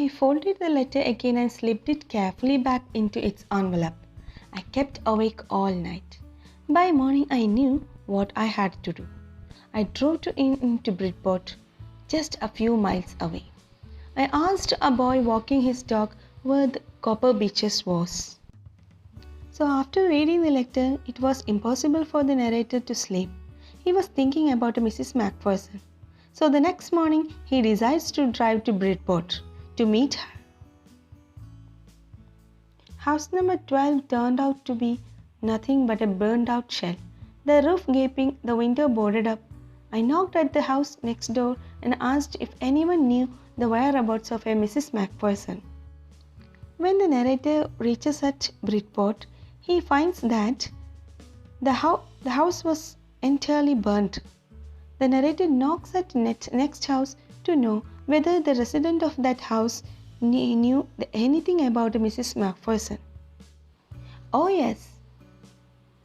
I folded the letter again and slipped it carefully back into its envelope. I kept awake all night. By morning, I knew what I had to do. I drove into Bridport, just a few miles away. I asked a boy walking his dog where the Copper Beaches was. So after reading the letter, it was impossible for the narrator to sleep. He was thinking about Mrs. Macpherson. So the next morning, he decides to drive to Bridport to meet her. House number 12 turned out to be nothing but a burned out shell. The roof gaping, the window boarded up. I knocked at the house next door and asked if anyone knew the whereabouts of a Mrs. Macpherson. When the narrator reaches at Bridport, he finds that the house was entirely burnt. The narrator knocks at next house to know whether the resident of that house knew anything about Mrs. Macpherson. "Oh yes,"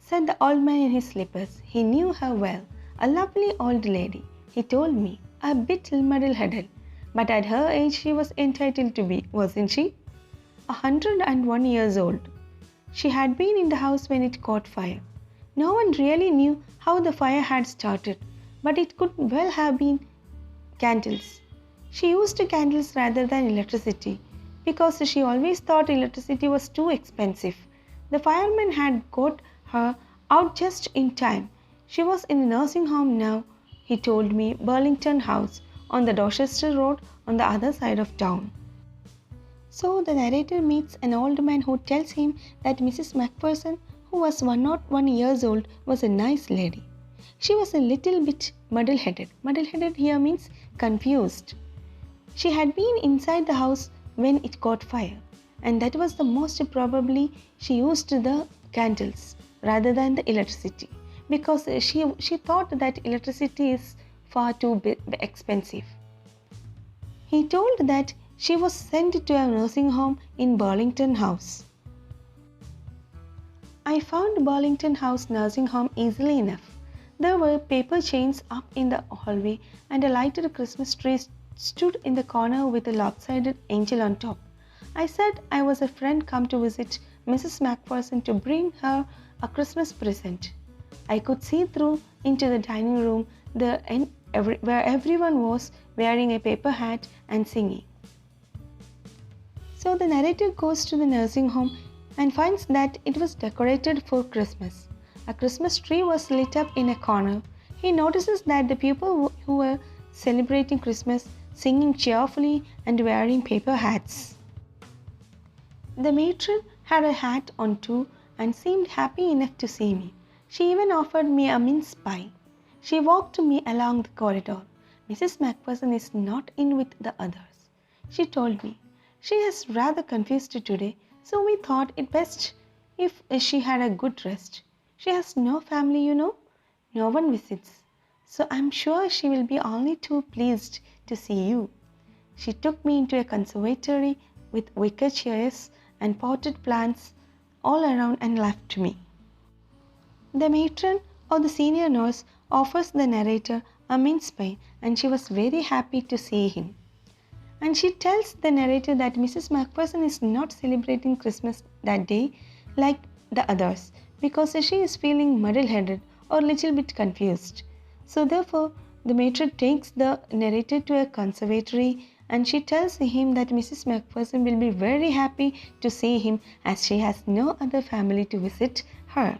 said the old man in his slippers. "He knew her well. A lovely old lady, he told me, a bit muddle-headed. But at her age she was entitled to be, wasn't she? 101 years old. She had been in the house when it caught fire. No one really knew how the fire had started, but it could well have been candles. She used candles rather than electricity because she always thought electricity was too expensive. The firemen had got her out just in time. She was in a nursing home now, he told me, Burlington House, on the Dorchester Road on the other side of town." So the narrator meets an old man who tells him that Mrs. Macpherson, who was 101 years old, was a nice lady. She was a little bit muddle-headed. Muddle-headed here means confused. She had been inside the house when it caught fire, and that was the most probably she used the candles rather than the electricity because she thought that electricity is far too expensive. He told that she was sent to a nursing home in Burlington House. I found Burlington House nursing home easily enough. There were paper chains up in the hallway and a lighted Christmas tree stood in the corner with a lopsided angel on top. I said I was a friend come to visit Mrs. Macpherson to bring her a Christmas present. I could see through into the dining room where everyone was wearing a paper hat and singing. So the narrator goes to the nursing home and finds that it was decorated for Christmas. A Christmas tree was lit up in a corner. He notices that the people who were celebrating Christmas, singing cheerfully and wearing paper hats. The matron had a hat on too and seemed happy enough to see me. She even offered me a mince pie. She walked me along the corridor. "Mrs. Macpherson is not in with the others," she told me. "She is rather confused today, so we thought it best if she had a good rest. She has no family, you know. No one visits. So I'm sure she will be only too pleased to see you." She took me into a conservatory with wicker chairs and potted plants all around and left me. The matron or the senior nurse offers the narrator a mince pie and she was very happy to see him. And she tells the narrator that Mrs. Macpherson is not celebrating Christmas that day like the others because she is feeling muddle-headed or a little bit confused. So therefore, the matron takes the narrator to a conservatory and she tells him that Mrs. Macpherson will be very happy to see him as she has no other family to visit her.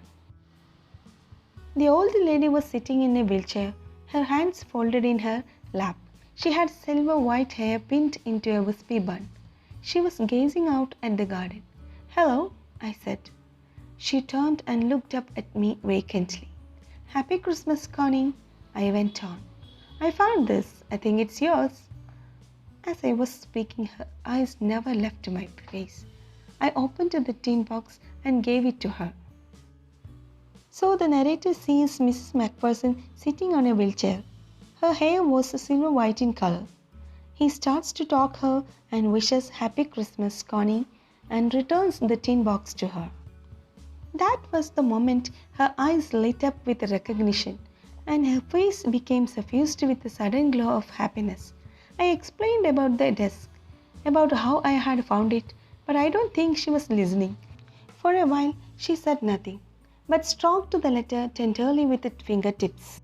The old lady was sitting in a wheelchair, her hands folded in her lap. She had silver white hair pinned into a wispy bun. She was gazing out at the garden. "Hello," I said. She turned and looked up at me vacantly. "Happy Christmas, Connie," I went on. "I found this. I think it's yours." As I was speaking, her eyes never left my face. I opened the tin box and gave it to her. So the narrator sees Mrs. Macpherson sitting on a wheelchair. Her hair was silver white in color. He starts to talk her and wishes Happy Christmas, Connie, and returns the tin box to her. That was the moment her eyes lit up with recognition and her face became suffused with a sudden glow of happiness. I explained about the desk, about how I had found it, but I don't think she was listening. For a while, she said nothing, but stroked the letter tenderly with her fingertips.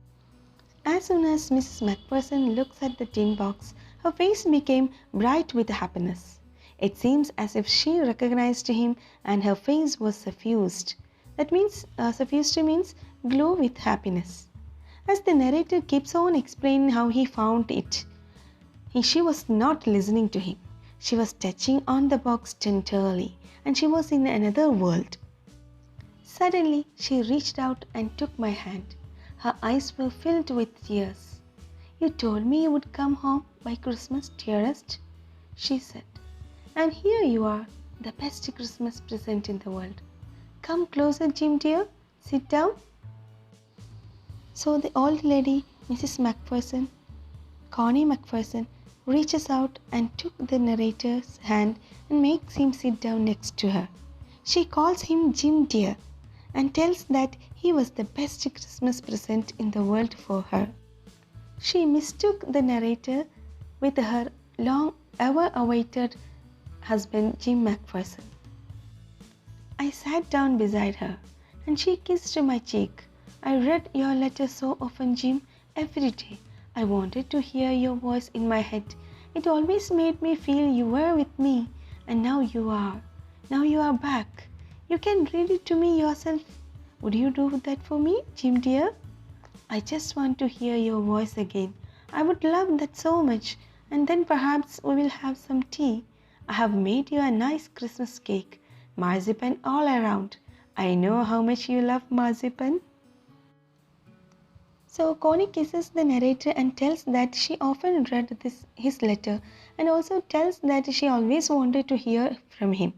As soon as Mrs. Macpherson looked at the tin box, her face became bright with happiness. It seems as if she recognized him and her face was suffused. Suffused means glow with happiness. As the narrator keeps on explaining how he found it, she was not listening to him. She was touching on the box tenderly, and she was in another world. Suddenly, she reached out and took my hand. Her eyes were filled with tears. "You told me you would come home by Christmas, dearest," she said. "And here you are, the best Christmas present in the world. Come closer, Jim dear. Sit down." So the old lady, Mrs. Macpherson, Connie Macpherson, reaches out and took the narrator's hand and makes him sit down next to her. She calls him Jim dear and tells that he was the best Christmas present in the world for her. She mistook the narrator with her long ever awaited husband Jim Macpherson. I sat down beside her and she kissed my cheek. "I read your letter so often, Jim, every day. I wanted to hear your voice in my head. It always made me feel you were with me, and now you are. Now you are back. You can read it to me yourself. Would you do that for me, Jim dear? I just want to hear your voice again. I would love that so much, and then perhaps we will have some tea. I have made you a nice Christmas cake, marzipan all around. I know how much you love marzipan." So Connie kisses the narrator and tells that she often read his letter, and also tells that she always wanted to hear from him.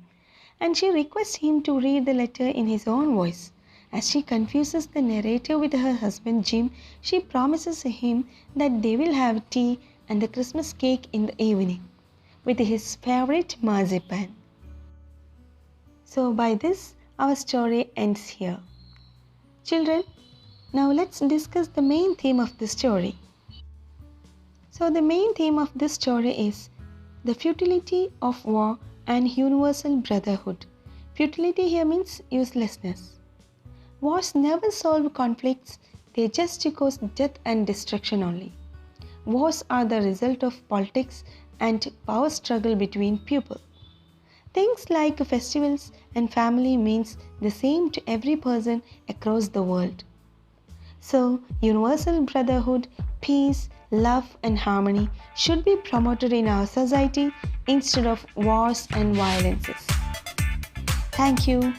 And she requests him to read the letter in his own voice. As she confuses the narrator with her husband Jim, she promises him that they will have tea and the Christmas cake in the evening with his favorite marzipan. So by this, our story ends here. Children, now let's discuss the main theme of the story. So the main theme of this story is the futility of war and universal brotherhood. Futility here means uselessness. Wars never solve conflicts, they just cause death and destruction only. Wars are the result of politics and power struggle between people. Things like festivals and family means the same to every person across the world. So, universal brotherhood, peace, love and harmony should be promoted in our society instead of wars and violences. Thank you.